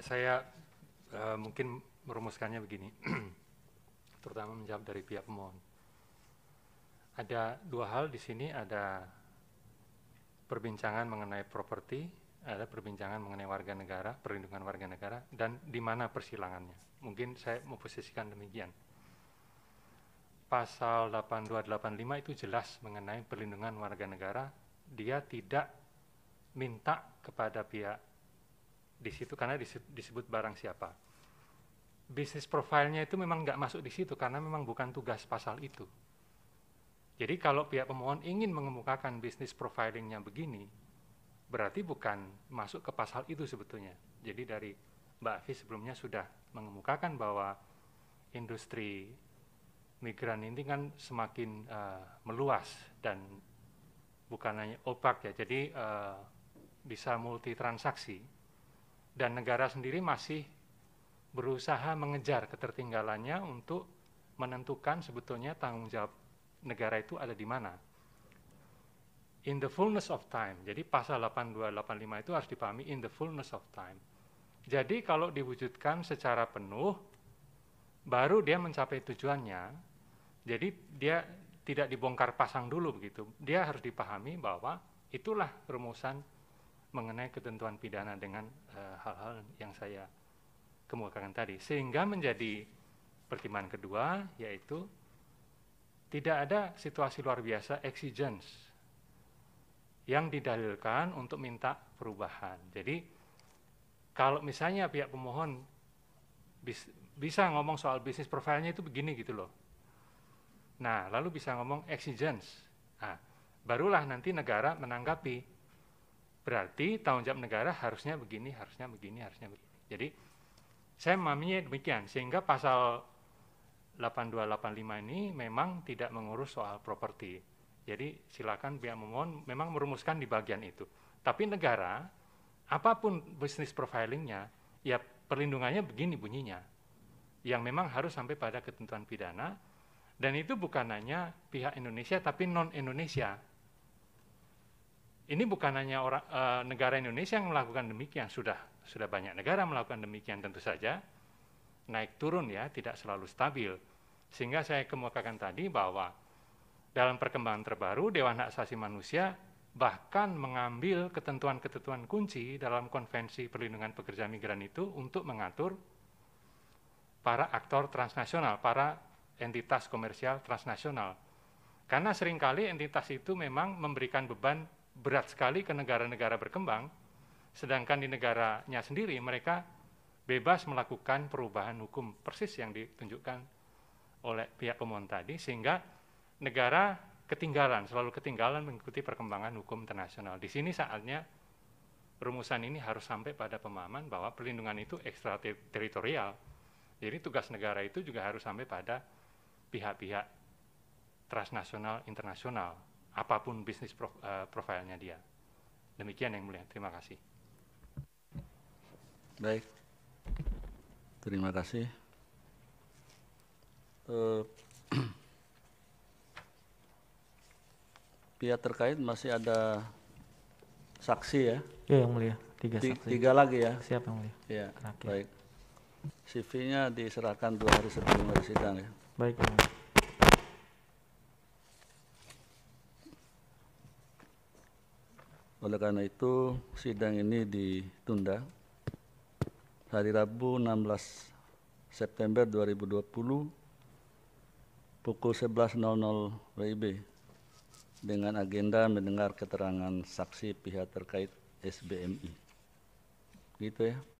Saya mungkin merumuskannya begini, terutama menjawab dari pihak pemohon. Ada dua hal di sini, ada perbincangan mengenai properti, ada perbincangan mengenai warga negara, perlindungan warga negara, dan di mana persilangannya. Mungkin saya memposisikan demikian. Pasal 8285 itu jelas mengenai perlindungan warga negara. Dia tidak minta kepada pihak di situ karena disebut barang siapa. Bisnis profilnya itu memang nggak masuk di situ karena memang bukan tugas pasal itu. Jadi kalau pihak pemohon ingin mengemukakan bisnis profilingnya begini, berarti bukan masuk ke pasal itu sebetulnya. Jadi dari Mbak Afi sebelumnya sudah mengemukakan bahwa industri migran ini kan semakin meluas dan bukan hanya opak ya, jadi bisa multi transaksi, dan negara sendiri masih berusaha mengejar ketertinggalannya untuk menentukan sebetulnya tanggung jawab negara itu ada di mana. In the fullness of time, jadi pasal 8285 itu harus dipahami in the fullness of time. Jadi kalau diwujudkan secara penuh, baru dia mencapai tujuannya. Jadi dia tidak dibongkar pasang dulu begitu. Dia harus dipahami bahwa itulah rumusan mengenai ketentuan pidana dengan hal-hal yang saya kemukakan tadi. Sehingga menjadi pertimbangan kedua, yaitu tidak ada situasi luar biasa exigence yang didalilkan untuk minta perubahan. Jadi kalau misalnya pihak pemohon bisa ngomong soal bisnis profilnya itu begini gitu loh. Nah, lalu bisa ngomong exigence. Nah, barulah nanti negara menanggapi. Berarti tanggung jawab negara harusnya begini, harusnya begini, harusnya begini. Jadi saya memahaminya demikian, sehingga pasal 8285 ini memang tidak mengurus soal properti. Jadi silakan pihak pemohon memang merumuskan di bagian itu. Tapi negara, apapun bisnis profilingnya, ya perlindungannya begini bunyinya. Yang memang harus sampai pada ketentuan pidana, dan itu bukan hanya pihak Indonesia, tapi non-Indonesia. Ini bukan hanya negara Indonesia yang melakukan demikian, sudah banyak negara melakukan demikian tentu saja. Naik turun ya, tidak selalu stabil. Sehingga saya kemukakan tadi bahwa dalam perkembangan terbaru, Dewan Hak Asasi Manusia bahkan mengambil ketentuan-ketentuan kunci dalam Konvensi Perlindungan Pekerja Migran itu untuk mengatur para aktor transnasional, para entitas komersial transnasional. Karena seringkali entitas itu memang memberikan beban berat sekali ke negara-negara berkembang, sedangkan di negaranya sendiri mereka bebas melakukan perubahan hukum persis yang ditunjukkan oleh pihak pemohon tadi, sehingga negara ketinggalan, selalu ketinggalan mengikuti perkembangan hukum internasional. Di sini saatnya rumusan ini harus sampai pada pemahaman bahwa perlindungan itu ekstrateritorial. Jadi tugas negara itu juga harus sampai pada pihak-pihak transnasional, internasional, apapun bisnis profilnya dia. Demikian yang mulia, terima kasih. Baik, terima kasih. Pihak terkait masih ada saksi ya? Ya, yang mulia, saksi. Tiga lagi ya? Siap yang mulia. Ya, terakhir. Baik. CV-nya diserahkan 2 hari sebelum hari sidang ya. Baik, yang mulia. Oleh karena itu sidang ini ditunda hari Rabu 16 September 2020 pukul 11.00 WIB dengan agenda mendengar keterangan saksi pihak terkait SBMI. Gitu ya.